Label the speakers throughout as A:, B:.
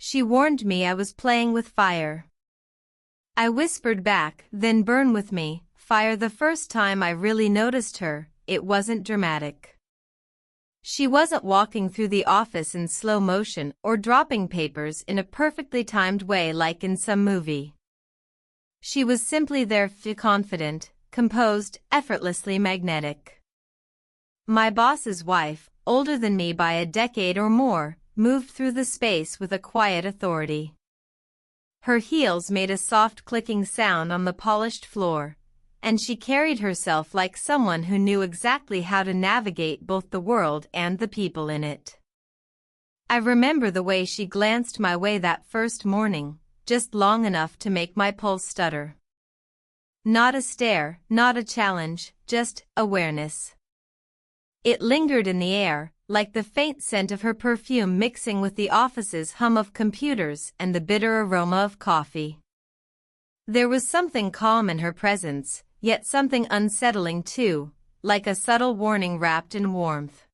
A: She warned me I was playing with fire. I whispered back, then burn with me, fire. The first time I really noticed her, it wasn't dramatic. She wasn't walking through the office in slow motion or dropping papers in a perfectly timed way like in some movie. She was simply there, confident, composed, effortlessly magnetic. My boss's wife, older than me by a decade or more, moved through the space with a quiet authority. Her heels made a soft clicking sound on the polished floor, and she carried herself like someone who knew exactly how to navigate both the world and the people in it. I remember the way she glanced my way that first morning, just long enough to make my pulse stutter. Not a stare, not a challenge, just awareness. It lingered in the air, like the faint scent of her perfume mixing with the office's hum of computers and the bitter aroma of coffee. There was something calm in her presence, yet something unsettling too, like a subtle warning wrapped in warmth.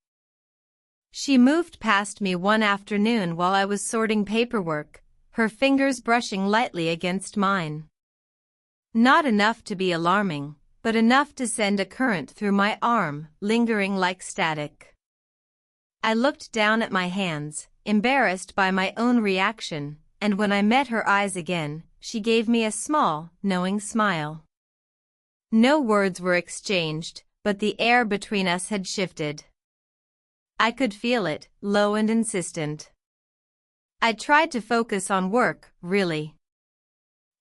A: She moved past me one afternoon while I was sorting paperwork, her fingers brushing lightly against mine. Not enough to be alarming, but enough to send a current through my arm, lingering like static. I looked down at my hands, embarrassed by my own reaction, and when I met her eyes again, she gave me a small, knowing smile. No words were exchanged, but the air between us had shifted. I could feel it, low and insistent. I tried to focus on work, really.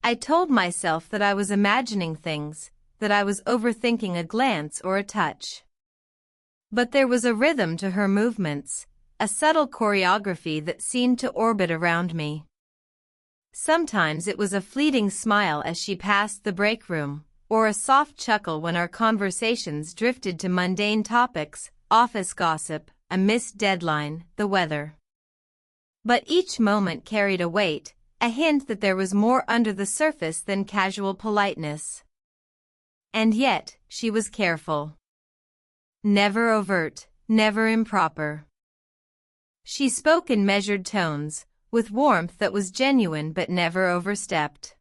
A: I told myself that I was imagining things, that I was overthinking a glance or a touch. But there was a rhythm to her movements, a subtle choreography that seemed to orbit around me. Sometimes it was a fleeting smile as she passed the break room, or a soft chuckle when our conversations drifted to mundane topics, office gossip, a missed deadline, the weather. But each moment carried a weight, a hint that there was more under the surface than casual politeness. And yet, she was careful. Never overt, never improper. She spoke in measured tones, with warmth that was genuine but never overstepped.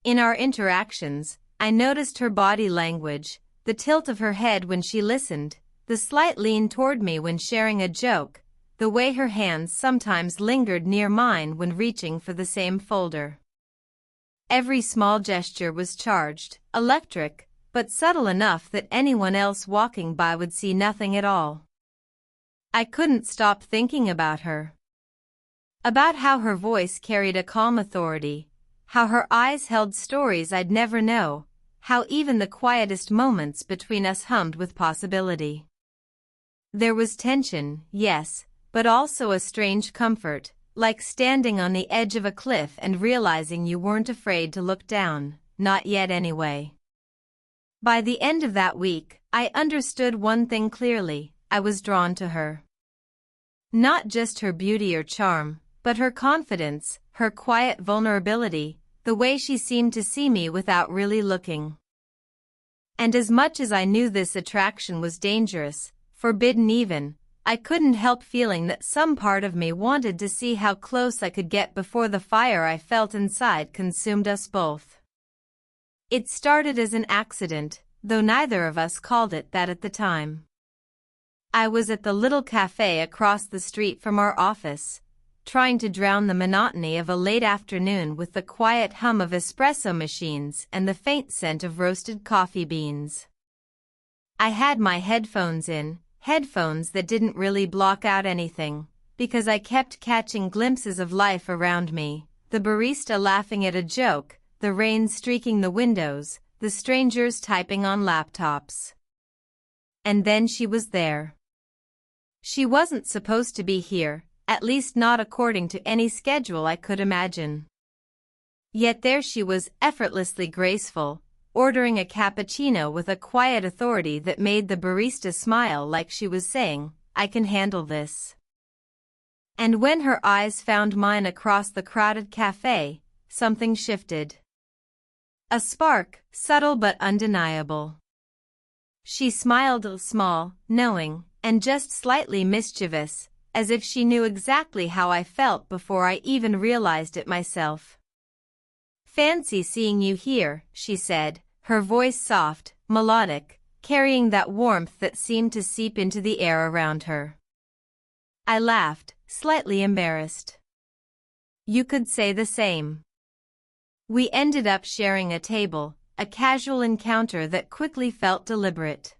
A: In our interactions, I noticed her body language, the tilt of her head when she listened, the slight lean toward me when sharing a joke, the way her hands sometimes lingered near mine when reaching for the same folder. Every small gesture was charged, electric, but subtle enough that anyone else walking by would see nothing at all. I couldn't stop thinking about her. About how her voice carried a calm authority, how her eyes held stories I'd never know, how even the quietest moments between us hummed with possibility. There was tension, yes, but also a strange comfort, like standing on the edge of a cliff and realizing you weren't afraid to look down, not yet anyway. By the end of that week, I understood one thing clearly: I was drawn to her. Not just her beauty or charm, but her confidence, her quiet vulnerability, the way she seemed to see me without really looking. And as much as I knew this attraction was dangerous, forbidden even, I couldn't help feeling that some part of me wanted to see how close I could get before the fire I felt inside consumed us both. It started as an accident, though neither of us called it that at the time. I was at the little cafe across the street from our office, trying to drown the monotony of a late afternoon with the quiet hum of espresso machines and the faint scent of roasted coffee beans. I had my headphones in, headphones that didn't really block out anything, because I kept catching glimpses of life around me, the barista laughing at a joke, the rain streaking the windows, the strangers typing on laptops. And then she was there. She wasn't supposed to be here, at least not according to any schedule I could imagine. Yet there she was, effortlessly graceful, ordering a cappuccino with a quiet authority that made the barista smile, like she was saying, "I can handle this." And when her eyes found mine across the crowded cafe, something shifted. A spark, subtle but undeniable. She smiled, small, knowing, and just slightly mischievous, as if she knew exactly how I felt before I even realized it myself. "Fancy seeing you here," she said, her voice soft, melodic, carrying that warmth that seemed to seep into the air around her. I laughed, slightly embarrassed. "You could say the same." We ended up sharing a table, a casual encounter that quickly felt deliberate.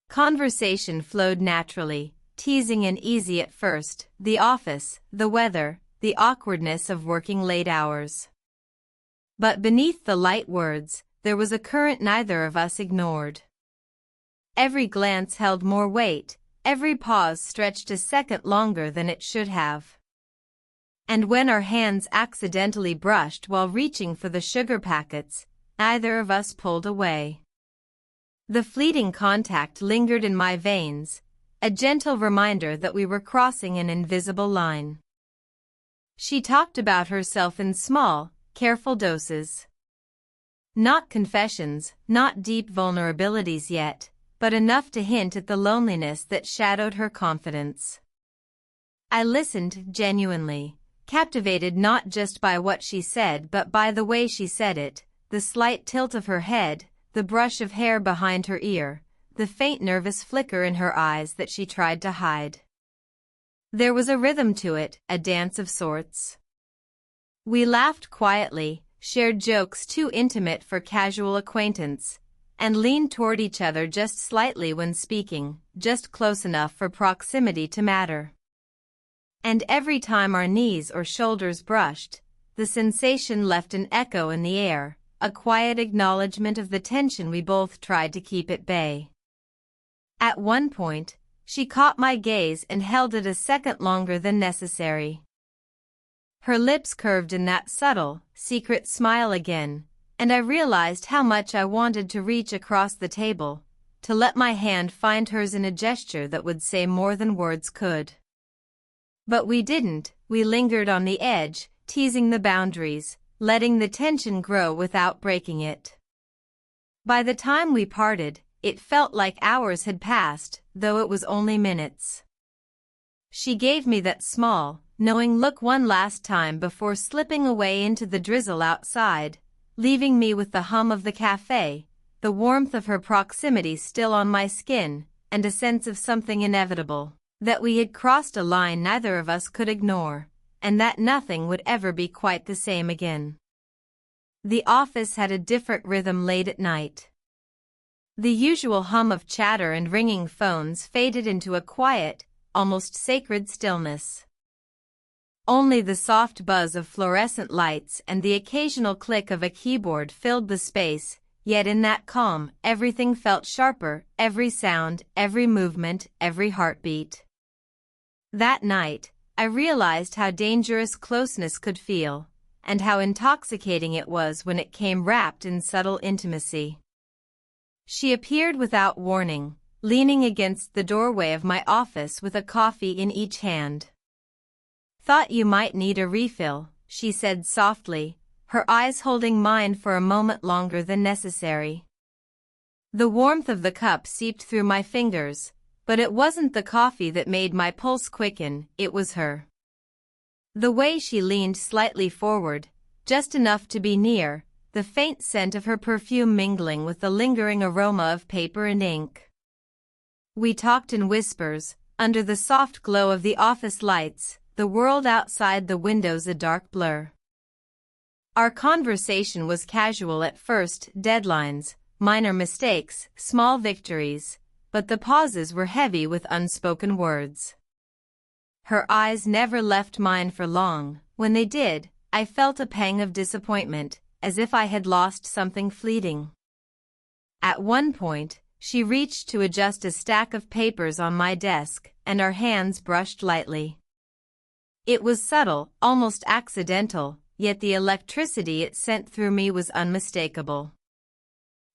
A: Conversation flowed naturally, teasing and easy at first, the office, the weather, the awkwardness of working late hours. But beneath the light words, there was a current neither of us ignored. Every glance held more weight, every pause stretched a second longer than it should have. And when our hands accidentally brushed while reaching for the sugar packets, neither of us pulled away. The fleeting contact lingered in my veins, a gentle reminder that we were crossing an invisible line. She talked about herself in small, careful doses. Not confessions, not deep vulnerabilities yet, but enough to hint at the loneliness that shadowed her confidence. I listened genuinely, captivated not just by what she said but by the way she said it, the slight tilt of her head, the brush of hair behind her ear, the faint nervous flicker in her eyes that she tried to hide. There was a rhythm to it, a dance of sorts. We laughed quietly, shared jokes too intimate for casual acquaintance, and leaned toward each other just slightly when speaking, just close enough for proximity to matter. And every time our knees or shoulders brushed, the sensation left an echo in the air, a quiet acknowledgement of the tension we both tried to keep at bay. At one point, she caught my gaze and held it a second longer than necessary. Her lips curved in that subtle, secret smile again, and I realized how much I wanted to reach across the table, to let my hand find hers in a gesture that would say more than words could. But we didn't, we lingered on the edge, teasing the boundaries, letting the tension grow without breaking it. By the time we parted, it felt like hours had passed, though it was only minutes. She gave me that small, knowing look one last time before slipping away into the drizzle outside, leaving me with the hum of the cafe, the warmth of her proximity still on my skin, and a sense of something inevitable, that we had crossed a line neither of us could ignore, and that nothing would ever be quite the same again. The office had a different rhythm late at night. The usual hum of chatter and ringing phones faded into a quiet, almost sacred stillness. Only the soft buzz of fluorescent lights and the occasional click of a keyboard filled the space, yet in that calm, everything felt sharper, every sound, every movement, every heartbeat. That night, I realized how dangerous closeness could feel, and how intoxicating it was when it came wrapped in subtle intimacy. She appeared without warning, leaning against the doorway of my office with a coffee in each hand. "Thought you might need a refill," she said softly, her eyes holding mine for a moment longer than necessary. The warmth of the cup seeped through my fingers, but it wasn't the coffee that made my pulse quicken, it was her. The way she leaned slightly forward, just enough to be near, the faint scent of her perfume mingling with the lingering aroma of paper and ink. We talked in whispers, under the soft glow of the office lights, the world outside the windows a dark blur. Our conversation was casual at first, deadlines, minor mistakes, small victories, but the pauses were heavy with unspoken words. Her eyes never left mine for long. When they did, I felt a pang of disappointment, as if I had lost something fleeting. At one point, she reached to adjust a stack of papers on my desk, and our hands brushed lightly. It was subtle, almost accidental, yet the electricity it sent through me was unmistakable.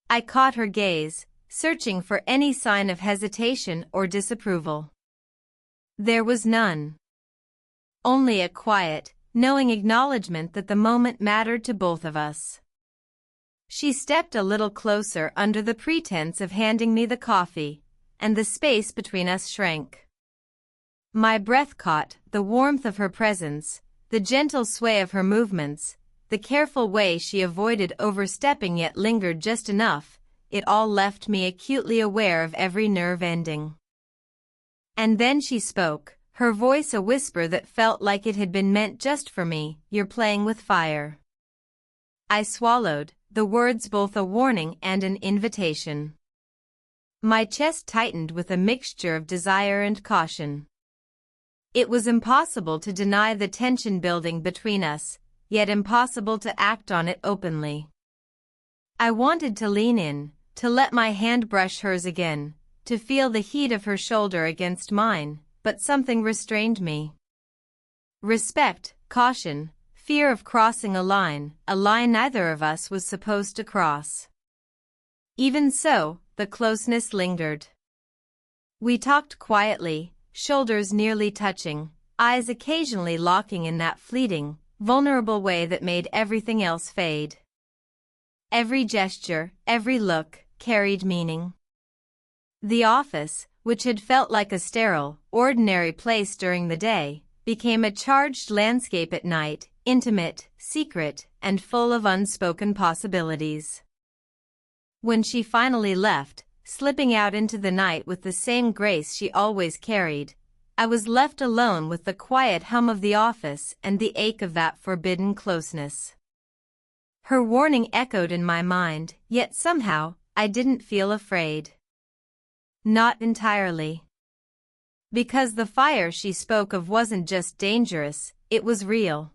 A: I caught her gaze, searching for any sign of hesitation or disapproval. There was none. Only a quiet, knowing acknowledgement that the moment mattered to both of us. She stepped a little closer under the pretense of handing me the coffee, and the space between us shrank. My breath caught the warmth of her presence, the gentle sway of her movements, the careful way she avoided overstepping yet lingered just enough. It all left me acutely aware of every nerve ending. And then she spoke, her voice a whisper that felt like it had been meant just for me. "You're playing with fire." I swallowed, the words both a warning and an invitation. My chest tightened with a mixture of desire and caution. It was impossible to deny the tension building between us, yet impossible to act on it openly. I wanted to lean in, to let my hand brush hers again, to feel the heat of her shoulder against mine, but something restrained me. Respect, caution, fear of crossing a line neither of us was supposed to cross. Even so, the closeness lingered. We talked quietly, shoulders nearly touching, eyes occasionally locking in that fleeting, vulnerable way that made everything else fade. Every gesture, every look, carried meaning. The office, which had felt like a sterile, ordinary place during the day, became a charged landscape at night, intimate, secret, and full of unspoken possibilities. When she finally left, slipping out into the night with the same grace she always carried, I was left alone with the quiet hum of the office and the ache of that forbidden closeness. Her warning echoed in my mind, yet somehow, I didn't feel afraid. Not entirely. Because the fire she spoke of wasn't just dangerous, it was real.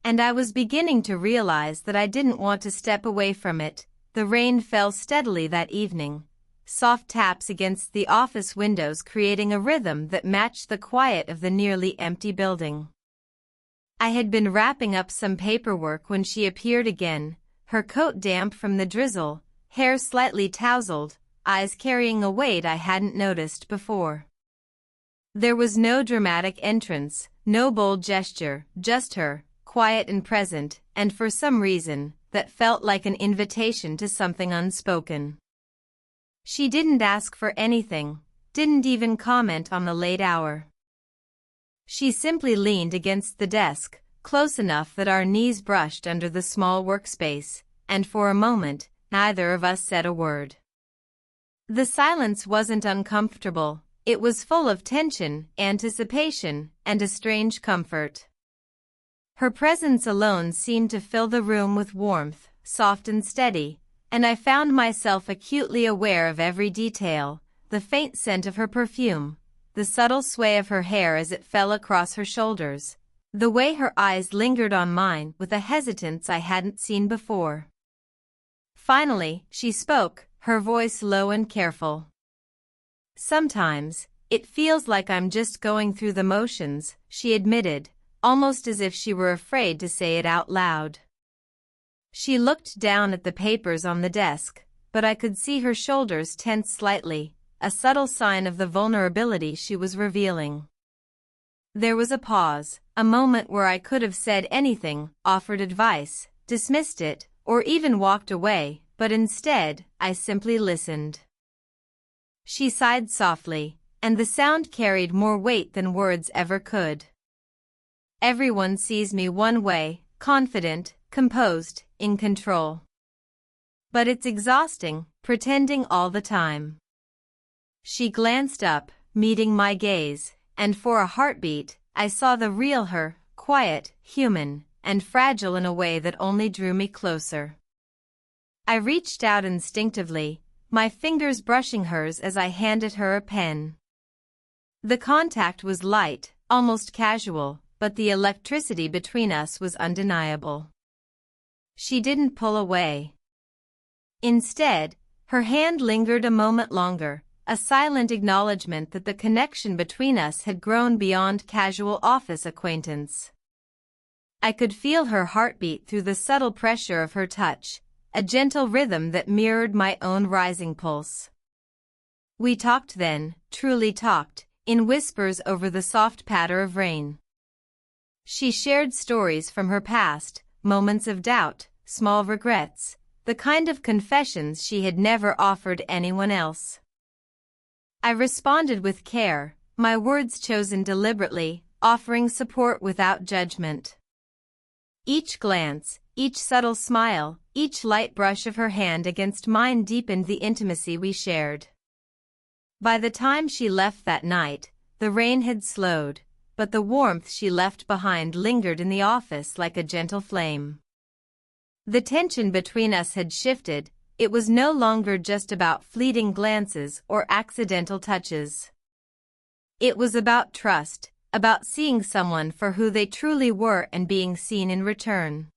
A: And I was beginning to realize that I didn't want to step away from it. The rain fell steadily that evening, soft taps against the office windows creating a rhythm that matched the quiet of the nearly empty building. I had been wrapping up some paperwork when she appeared again, her coat damp from the drizzle, hair slightly tousled, eyes carrying a weight I hadn't noticed before. There was no dramatic entrance, no bold gesture, just her, quiet and present, and for some reason, that felt like an invitation to something unspoken. She didn't ask for anything, didn't even comment on the late hour. She simply leaned against the desk, close enough that our knees brushed under the small workspace, and for a moment, neither of us said a word. The silence wasn't uncomfortable, it was full of tension, anticipation, and a strange comfort. Her presence alone seemed to fill the room with warmth, soft and steady, and I found myself acutely aware of every detail, the faint scent of her perfume, the subtle sway of her hair as it fell across her shoulders, the way her eyes lingered on mine with a hesitance I hadn't seen before. Finally, she spoke, her voice low and careful. "Sometimes, it feels like I'm just going through the motions," she admitted, almost as if she were afraid to say it out loud. She looked down at the papers on the desk, but I could see her shoulders tense slightly, a subtle sign of the vulnerability she was revealing. There was a pause, a moment where I could have said anything, offered advice, dismissed it, or even walked away, but instead, I simply listened. She sighed softly, and the sound carried more weight than words ever could. "Everyone sees me one way, confident, composed, in control. But it's exhausting, pretending all the time." She glanced up, meeting my gaze, and for a heartbeat, I saw the real her, quiet, human, and fragile in a way that only drew me closer. I reached out instinctively, my fingers brushing hers as I handed her a pen. The contact was light, almost casual, but the electricity between us was undeniable. She didn't pull away. Instead, her hand lingered a moment longer, a silent acknowledgement that the connection between us had grown beyond casual office acquaintance. I could feel her heartbeat through the subtle pressure of her touch, a gentle rhythm that mirrored my own rising pulse. We talked then, truly talked, in whispers over the soft patter of rain. She shared stories from her past, moments of doubt, small regrets, the kind of confessions she had never offered anyone else. I responded with care, my words chosen deliberately, offering support without judgment. Each glance, each subtle smile, each light brush of her hand against mine deepened the intimacy we shared. By the time she left that night, the rain had slowed, but the warmth she left behind lingered in the office like a gentle flame. The tension between us had shifted. It was no longer just about fleeting glances or accidental touches. It was about trust, about seeing someone for who they truly were and being seen in return.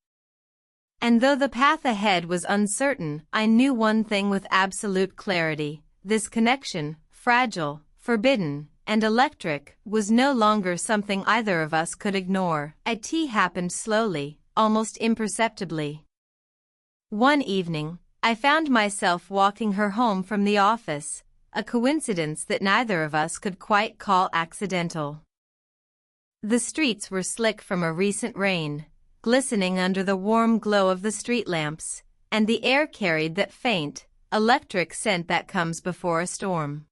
A: And though the path ahead was uncertain, I knew one thing with absolute clarity: this connection, fragile, forbidden, and electric, was no longer something either of us could ignore. It happened slowly, almost imperceptibly. One evening, I found myself walking her home from the office, a coincidence that neither of us could quite call accidental. The streets were slick from a recent rain, glistening under the warm glow of the street lamps, and the air carried that faint, electric scent that comes before a storm.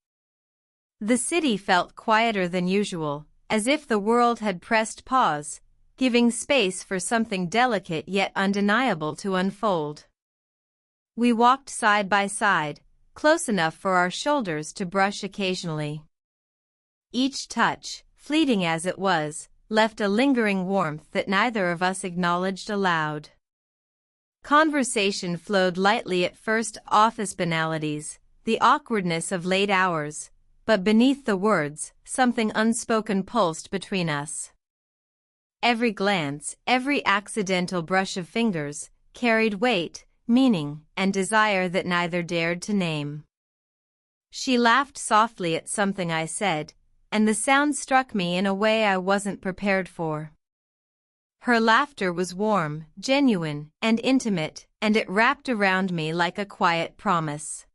A: The city felt quieter than usual, as if the world had pressed pause, giving space for something delicate yet undeniable to unfold. We walked side by side, close enough for our shoulders to brush occasionally. Each touch, fleeting as it was, left a lingering warmth that neither of us acknowledged aloud. Conversation flowed lightly at first, office banalities, the awkwardness of late hours, but beneath the words, something unspoken pulsed between us. Every glance, every accidental brush of fingers, carried weight, meaning, and desire that neither dared to name. She laughed softly at something I said, and the sound struck me in a way I wasn't prepared for. Her laughter was warm, genuine, and intimate, and it wrapped around me like a quiet promise.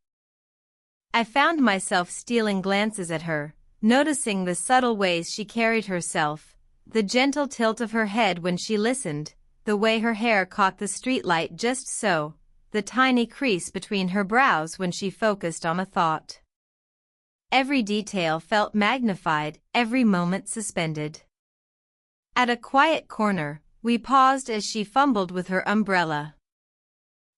A: I found myself stealing glances at her, noticing the subtle ways she carried herself, the gentle tilt of her head when she listened, the way her hair caught the streetlight just so, the tiny crease between her brows when she focused on a thought. Every detail felt magnified, every moment suspended. At a quiet corner, we paused as she fumbled with her umbrella.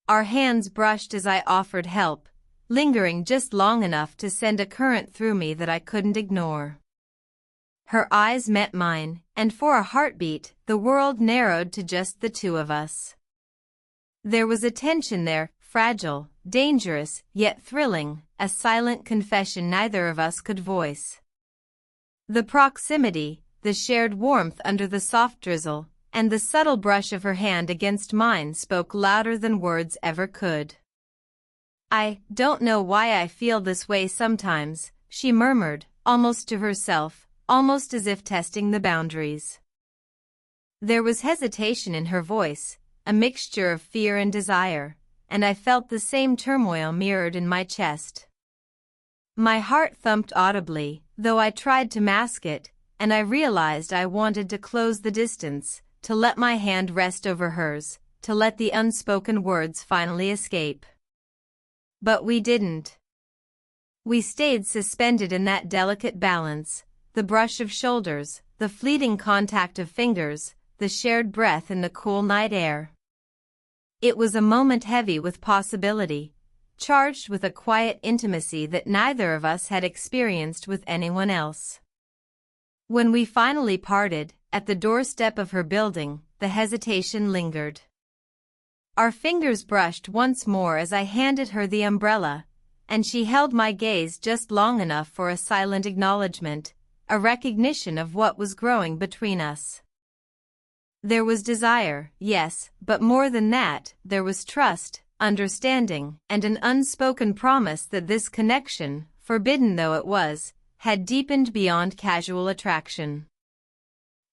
A: Our hands brushed as I offered help, lingering just long enough to send a current through me that I couldn't ignore. Her eyes met mine, and for a heartbeat, the world narrowed to just the two of us. There was a tension there, fragile, dangerous, yet thrilling, a silent confession neither of us could voice. The proximity, the shared warmth under the soft drizzle, and the subtle brush of her hand against mine spoke louder than words ever could. "I don't know why I feel this way sometimes," she murmured, almost to herself, almost as if testing the boundaries. There was hesitation in her voice, a mixture of fear and desire, and I felt the same turmoil mirrored in my chest. My heart thumped audibly, though I tried to mask it, and I realized I wanted to close the distance, to let my hand rest over hers, to let the unspoken words finally escape. But we didn't. We stayed suspended in that delicate balance, the brush of shoulders, the fleeting contact of fingers, the shared breath in the cool night air. It was a moment heavy with possibility, charged with a quiet intimacy that neither of us had experienced with anyone else. When we finally parted, at the doorstep of her building, the hesitation lingered. Our fingers brushed once more as I handed her the umbrella, and she held my gaze just long enough for a silent acknowledgement, a recognition of what was growing between us. There was desire, yes, but more than that, there was trust, understanding, and an unspoken promise that this connection, forbidden though it was, had deepened beyond casual attraction.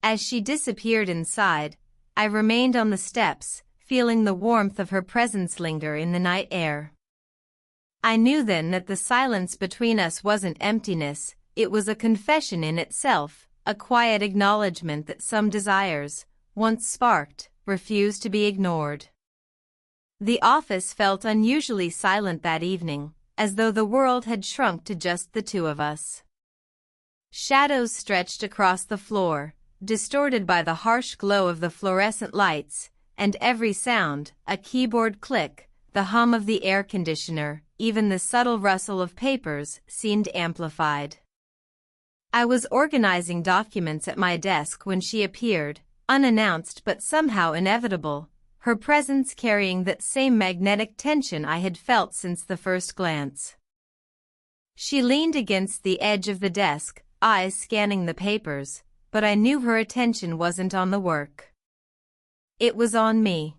A: As she disappeared inside, I remained on the steps, feeling the warmth of her presence linger in the night air. I knew then that the silence between us wasn't emptiness, it was a confession in itself, a quiet acknowledgement that some desires, once sparked, refused to be ignored. The office felt unusually silent that evening, as though the world had shrunk to just the two of us. Shadows stretched across the floor, distorted by the harsh glow of the fluorescent lights, and every sound, a keyboard click, the hum of the air conditioner, even the subtle rustle of papers, seemed amplified. I was organizing documents at my desk when she appeared, unannounced but somehow inevitable, her presence carrying that same magnetic tension I had felt since the first glance. She leaned against the edge of the desk, eyes scanning the papers, but I knew her attention wasn't on the work. It was on me.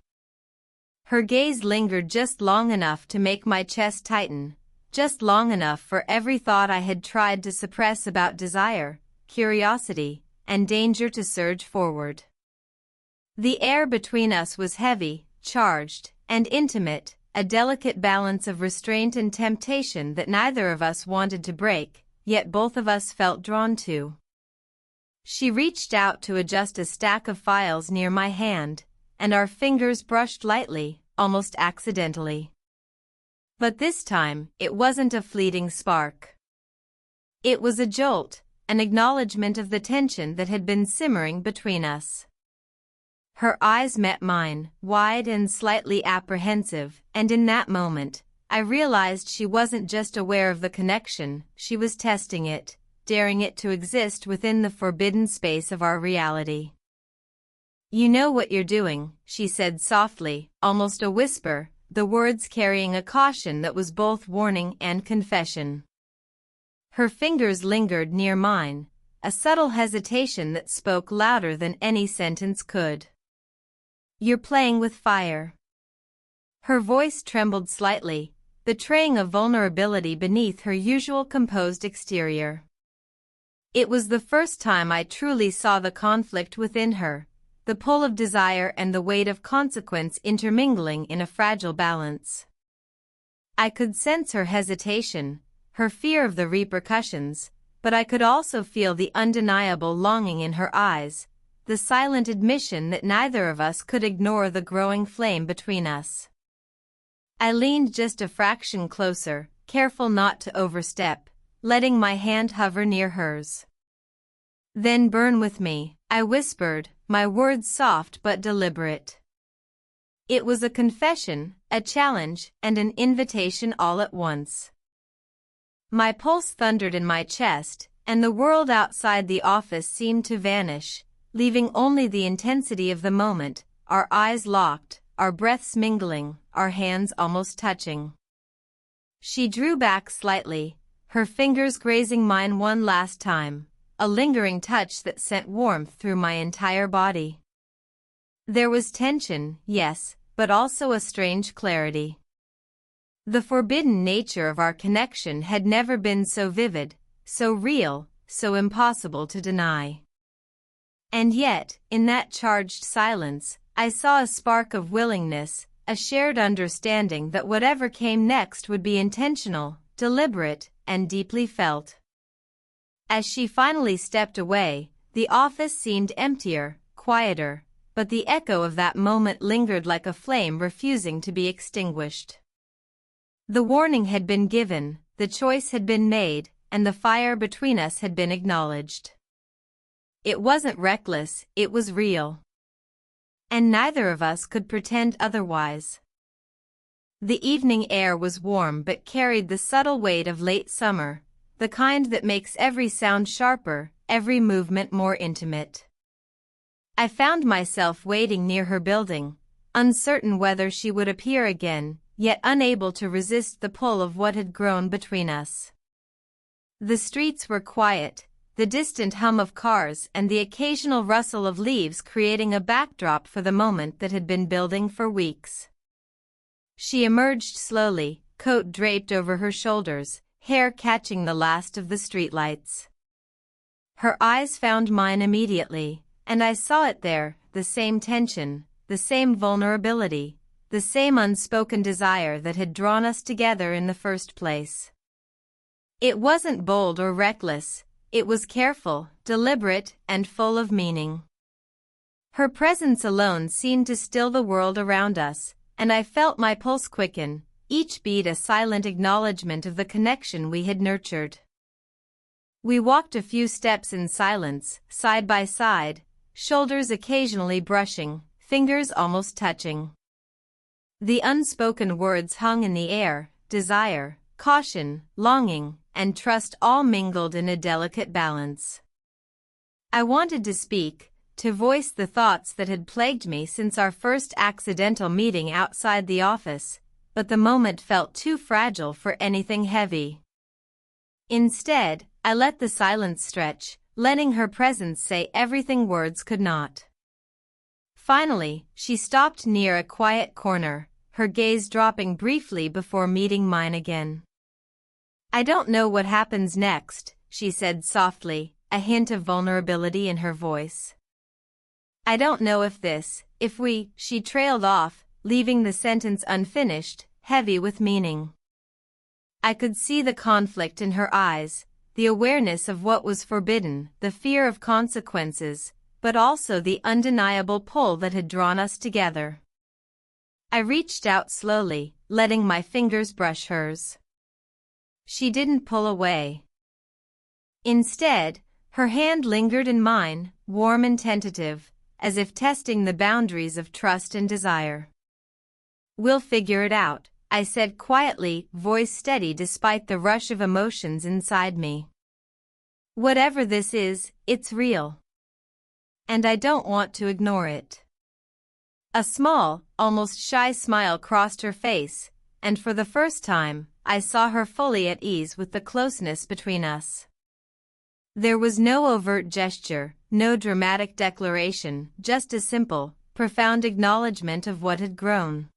A: Her gaze lingered just long enough to make my chest tighten, just long enough for every thought I had tried to suppress about desire, curiosity, and danger to surge forward. The air between us was heavy, charged, and intimate, a delicate balance of restraint and temptation that neither of us wanted to break, yet both of us felt drawn to. She reached out to adjust a stack of files near my hand, and our fingers brushed lightly, almost accidentally. But this time, it wasn't a fleeting spark. It was a jolt, an acknowledgement of the tension that had been simmering between us. Her eyes met mine, wide and slightly apprehensive, and in that moment, I realized she wasn't just aware of the connection, she was testing it, daring it to exist within the forbidden space of our reality. "You know what you're doing," she said softly, almost a whisper, the words carrying a caution that was both warning and confession. Her fingers lingered near mine, a subtle hesitation that spoke louder than any sentence could. "You're playing with fire." Her voice trembled slightly, betraying a vulnerability beneath her usual composed exterior. It was the first time I truly saw the conflict within her, the pull of desire and the weight of consequence intermingling in a fragile balance. I could sense her hesitation, her fear of the repercussions, but I could also feel the undeniable longing in her eyes, the silent admission that neither of us could ignore the growing flame between us. I leaned just a fraction closer, careful not to overstep, letting my hand hover near hers. "Then burn with me," I whispered, my words soft but deliberate. It was a confession, a challenge, and an invitation all at once. My pulse thundered in my chest, and the world outside the office seemed to vanish, leaving only the intensity of the moment, our eyes locked, our breaths mingling, our hands almost touching. She drew back slightly, her fingers grazing mine one last time, a lingering touch that sent warmth through my entire body. There was tension, yes, but also a strange clarity. The forbidden nature of our connection had never been so vivid, so real, so impossible to deny. And yet, in that charged silence, I saw a spark of willingness, a shared understanding that whatever came next would be intentional, deliberate, and deeply felt. As she finally stepped away, the office seemed emptier, quieter, but the echo of that moment lingered like a flame refusing to be extinguished. The warning had been given, the choice had been made, and the fire between us had been acknowledged. It wasn't reckless, it was real. And neither of us could pretend otherwise. The evening air was warm but carried the subtle weight of late summer, the kind that makes every sound sharper, every movement more intimate. I found myself waiting near her building, uncertain whether she would appear again, yet unable to resist the pull of what had grown between us. The streets were quiet, the distant hum of cars and the occasional rustle of leaves creating a backdrop for the moment that had been building for weeks. She emerged slowly, coat draped over her shoulders, hair catching the last of the streetlights. Her eyes found mine immediately, and I saw it there, the same tension, the same vulnerability, the same unspoken desire that had drawn us together in the first place. It wasn't bold or reckless, it was careful, deliberate, and full of meaning. Her presence alone seemed to still the world around us, and I felt my pulse quicken, each beat a silent acknowledgement of the connection we had nurtured. We walked a few steps in silence, side by side, shoulders occasionally brushing, fingers almost touching. The unspoken words hung in the air, desire, caution, longing, and trust all mingled in a delicate balance. I wanted to speak, to voice the thoughts that had plagued me since our first accidental meeting outside the office, but the moment felt too fragile for anything heavy. Instead, I let the silence stretch, letting her presence say everything words could not. Finally, she stopped near a quiet corner, her gaze dropping briefly before meeting mine again. "I don't know what happens next," she said softly, a hint of vulnerability in her voice. "I don't know if we," she trailed off, leaving the sentence unfinished, heavy with meaning. I could see the conflict in her eyes, the awareness of what was forbidden, the fear of consequences, but also the undeniable pull that had drawn us together. I reached out slowly, letting my fingers brush hers. She didn't pull away. Instead, her hand lingered in mine, warm and tentative, as if testing the boundaries of trust and desire. "We'll figure it out," I said quietly, voice steady despite the rush of emotions inside me. "Whatever this is, it's real. And I don't want to ignore it." A small, almost shy smile crossed her face, and for the first time, I saw her fully at ease with the closeness between us. There was no overt gesture, no dramatic declaration, just a simple, profound acknowledgement of what had grown.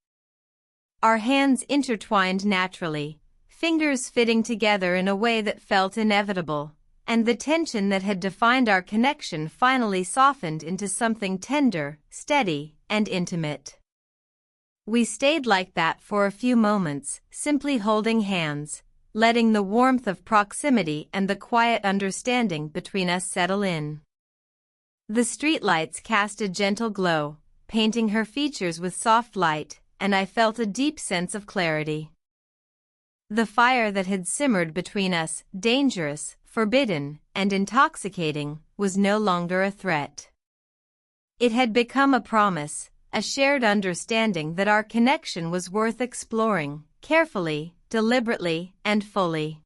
A: Our hands intertwined naturally, fingers fitting together in a way that felt inevitable, and the tension that had defined our connection finally softened into something tender, steady, and intimate. We stayed like that for a few moments, simply holding hands, letting the warmth of proximity and the quiet understanding between us settle in. The streetlights cast a gentle glow, painting her features with soft light, and I felt a deep sense of clarity. The fire that had simmered between us, dangerous, forbidden, and intoxicating, was no longer a threat. It had become a promise, a shared understanding that our connection was worth exploring, carefully, deliberately, and fully.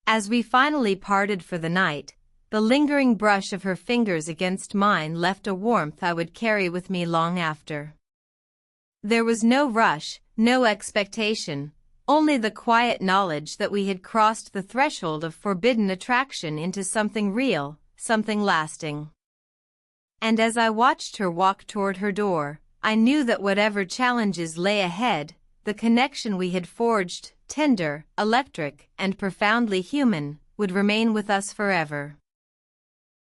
A: As we finally parted for the night, the lingering brush of her fingers against mine left a warmth I would carry with me long after. There was no rush, no expectation, only the quiet knowledge that we had crossed the threshold of forbidden attraction into something real, something lasting. And as I watched her walk toward her door, I knew that whatever challenges lay ahead, the connection we had forged, tender, electric, and profoundly human, would remain with us forever.